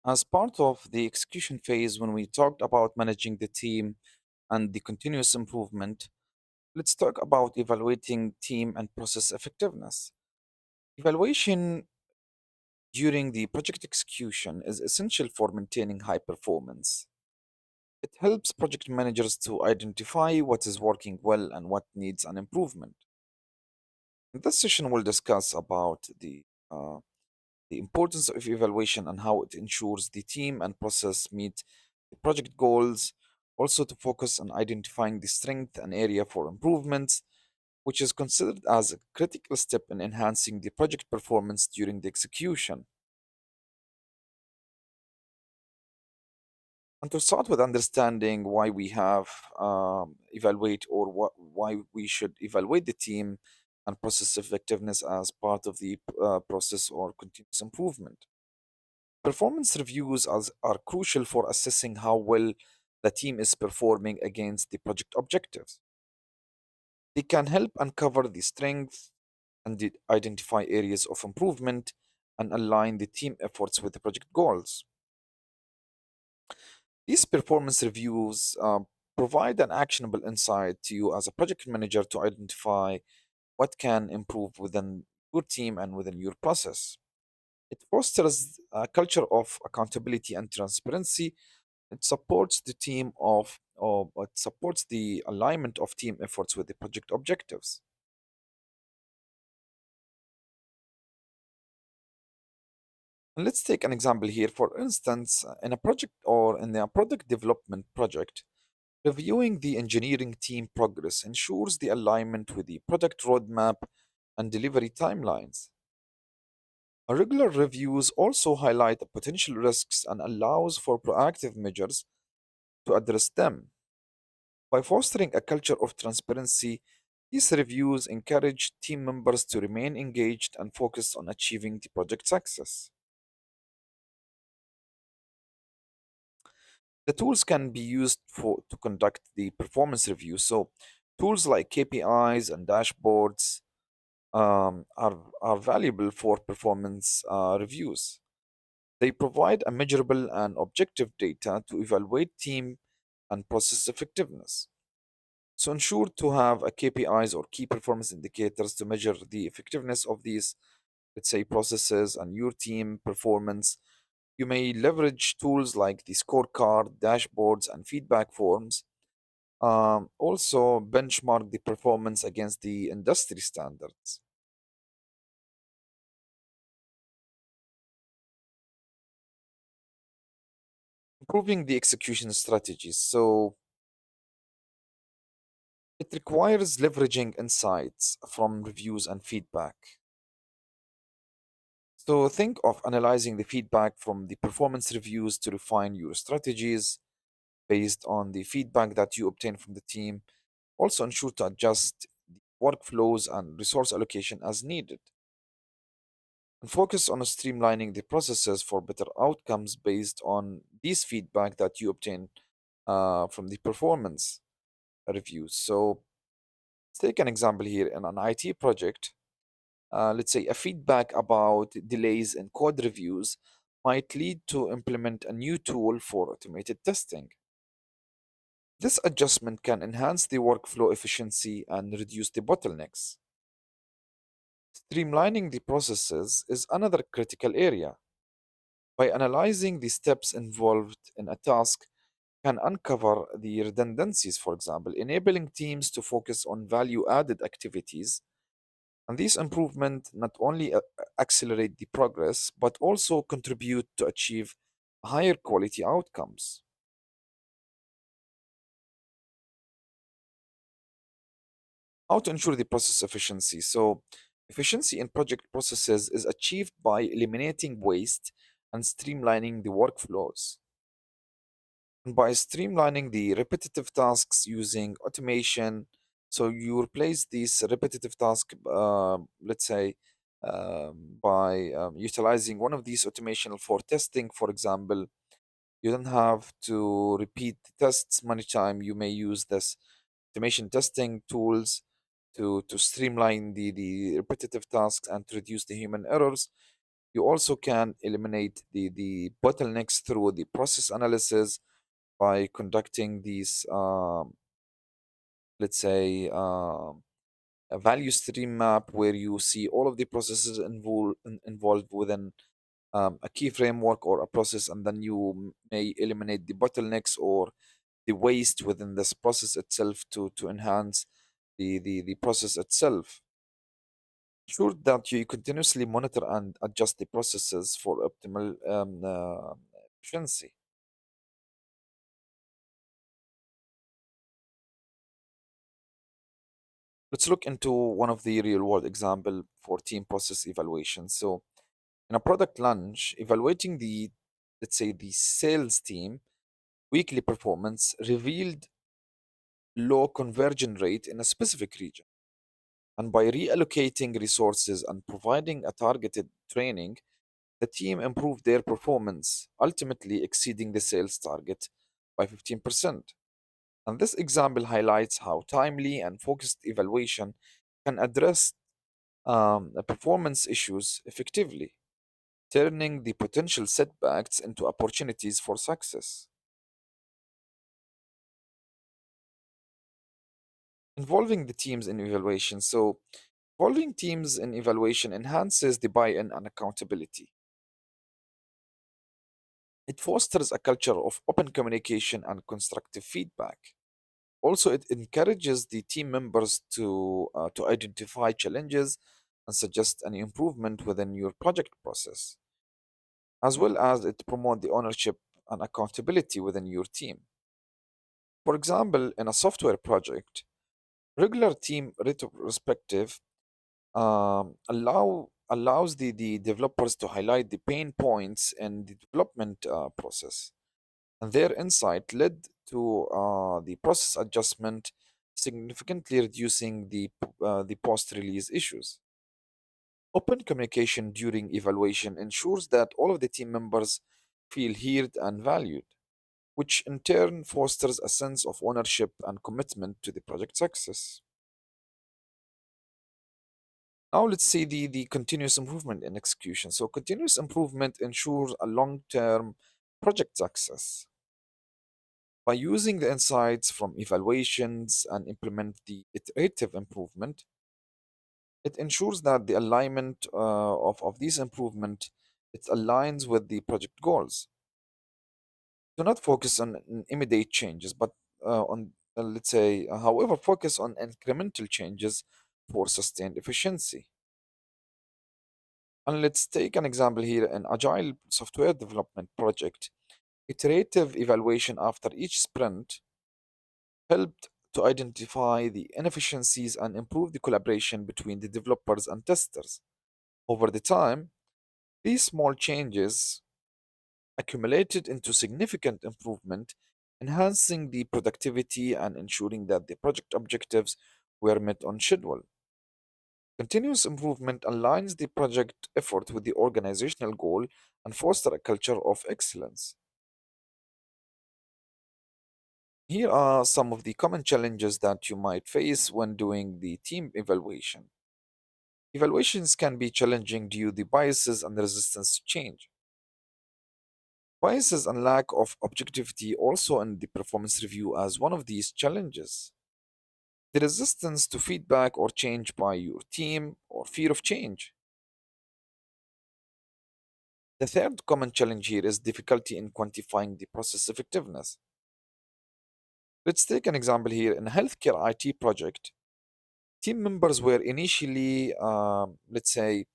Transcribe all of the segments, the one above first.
As part of the execution phase, when we talked about managing the team and the continuous improvement, let's talk about evaluating team and process effectiveness. Evaluation during the project execution is essential for maintaining high performance. It helps project managers to identify what is working well and what needs an improvement. In this session, we'll discuss about the importance of evaluation and how it ensures the team and process meet the project goals. Also, to focus on identifying the strength and area for improvements, which is considered as a critical step in enhancing the project performance during the execution. And to start with understanding why we have evaluate or why we should evaluate the team and process effectiveness as part of the process or continuous improvement. Performance reviews are crucial for assessing how well the team is performing against the project objectives. They can help uncover the strengths and identify areas of improvement and align the team efforts with the project goals. These performance reviews provide an actionable insight to you as a project manager to identify what can improve within your team and within your process. It fosters a culture of accountability and transparency. It supports the team of it supports the alignment of team efforts with the project objectives. And let's take an example here. For instance, in a project or in a product development project, reviewing the engineering team progress ensures the alignment with the product roadmap and delivery timelines. Regular reviews also highlight the potential risks and allows for proactive measures to address them. By fostering a culture of transparency, these reviews encourage team members to remain engaged and focused on achieving the project success. The tools can be used to conduct the performance review. So, tools like KPIs and dashboards are valuable for performance reviews. They provide a measurable and objective data to evaluate team and process effectiveness. So ensure to have a KPIs or key performance indicators to measure the effectiveness of these, let's say, processes and your team performance. You may leverage tools like the scorecard, dashboards, and feedback forms. Also, benchmark the performance against the industry standards. Improving the execution strategies. So, it requires leveraging insights from reviews and feedback. So think of analyzing the feedback from the performance reviews to refine your strategies based on the feedback that you obtain from the team. Also ensure to adjust the workflows and resource allocation as needed. And focus on streamlining the processes for better outcomes based on these feedback that you obtain from the performance reviews. So let's take an example here in an IT project. Let's say a feedback about delays in code reviews might lead to implement a new tool for automated testing. This adjustment can enhance the workflow efficiency and reduce the bottlenecks. Streamlining the processes is another critical area. By analyzing the steps involved in a task, can uncover the redundancies, for example, enabling teams to focus on value added activities. And these improvements not only accelerate the progress, but also contribute to achieve higher quality outcomes. How to ensure the process efficiency? So, efficiency in project processes is achieved by eliminating waste and streamlining the workflows. And by streamlining the repetitive tasks using automation, so you replace these repetitive tasks, let's say, by utilizing one of these automation for testing, for example. You don't have to repeat the tests many times. You may use this automation testing tools to streamline the repetitive tasks and to reduce the human errors. You also can eliminate the bottlenecks through the process analysis by conducting these, let's say, a value stream map where you see all of the processes involved within a key framework or a process, and then you may eliminate the bottlenecks or the waste within this process itself to enhance the process itself. Ensure that you continuously monitor and adjust the processes for optimal efficiency. Let's look into one of the real world example for team process evaluation. So in a product launch, evaluating the, let's say, the sales team weekly performance revealed low conversion rate in a specific region. And by reallocating resources and providing a targeted training, the team improved their performance, ultimately exceeding the sales target by 15%. And this example highlights how timely and focused evaluation can address performance issues effectively, turning the potential setbacks into opportunities for success. Involving the teams in evaluation. So, involving teams in evaluation enhances the buy in and accountability. It fosters a culture of open communication and constructive feedback. Also, it encourages the team members to identify challenges and suggest an improvement within your project process, as well as it promote the ownership and accountability within your team. For example, in a software project, regular team retrospective allows the developers to highlight the pain points in the development process, and their insight led to the process adjustment, significantly reducing the post-release issues. Open communication during evaluation ensures that all of the team members feel heard and valued, which in turn fosters a sense of ownership and commitment to the project success. Now let's see the continuous improvement in execution. So continuous improvement ensures a long-term project success. By using the insights from evaluations and implement the iterative improvement, it ensures that the alignment of these improvement it aligns with the project goals. Do not focus on immediate changes, but on let's say, however, focus on incremental changes for sustained efficiency. And let's take an example here: an agile software development project. Iterative evaluation after each sprint helped to identify the inefficiencies and improve the collaboration between the developers and testers. Over the time, these small changes accumulated into significant improvement, enhancing the productivity and ensuring that the project objectives were met on schedule. Continuous improvement aligns the project effort with the organizational goal and foster a culture of excellence. Here are some of the common challenges that you might face when doing the team evaluation. Evaluations can be challenging due to biases and resistance to change. Biases and lack of objectivity also in the performance review as one of these challenges. The resistance to feedback or change by your team or fear of change. The third common challenge here is difficulty in quantifying the process effectiveness. Let's take an example here. In a healthcare IT project, team members were initially, let's say,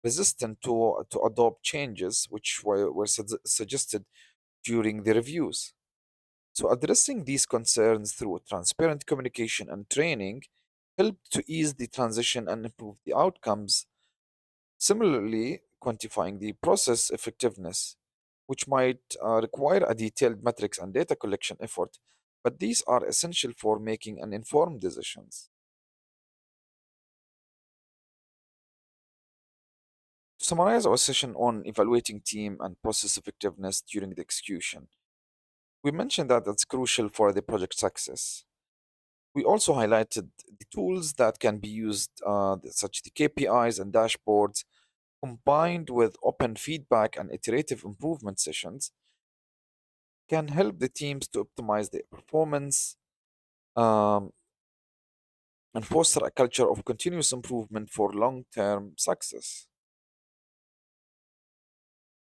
resistant to adopt changes which were suggested during the reviews. So, addressing these concerns through transparent communication and training helped to ease the transition and improve the outcomes. Similarly, quantifying the process effectiveness, which might require a detailed metrics and data collection effort, but these are essential for making an informed decisions. To summarize our session on evaluating team and process effectiveness during the execution, we mentioned that it's crucial for the project success. We also highlighted the tools that can be used, such the KPIs and dashboards, combined with open feedback and iterative improvement sessions, can help the teams to optimize their performance um, and foster a culture of continuous improvement for long term success.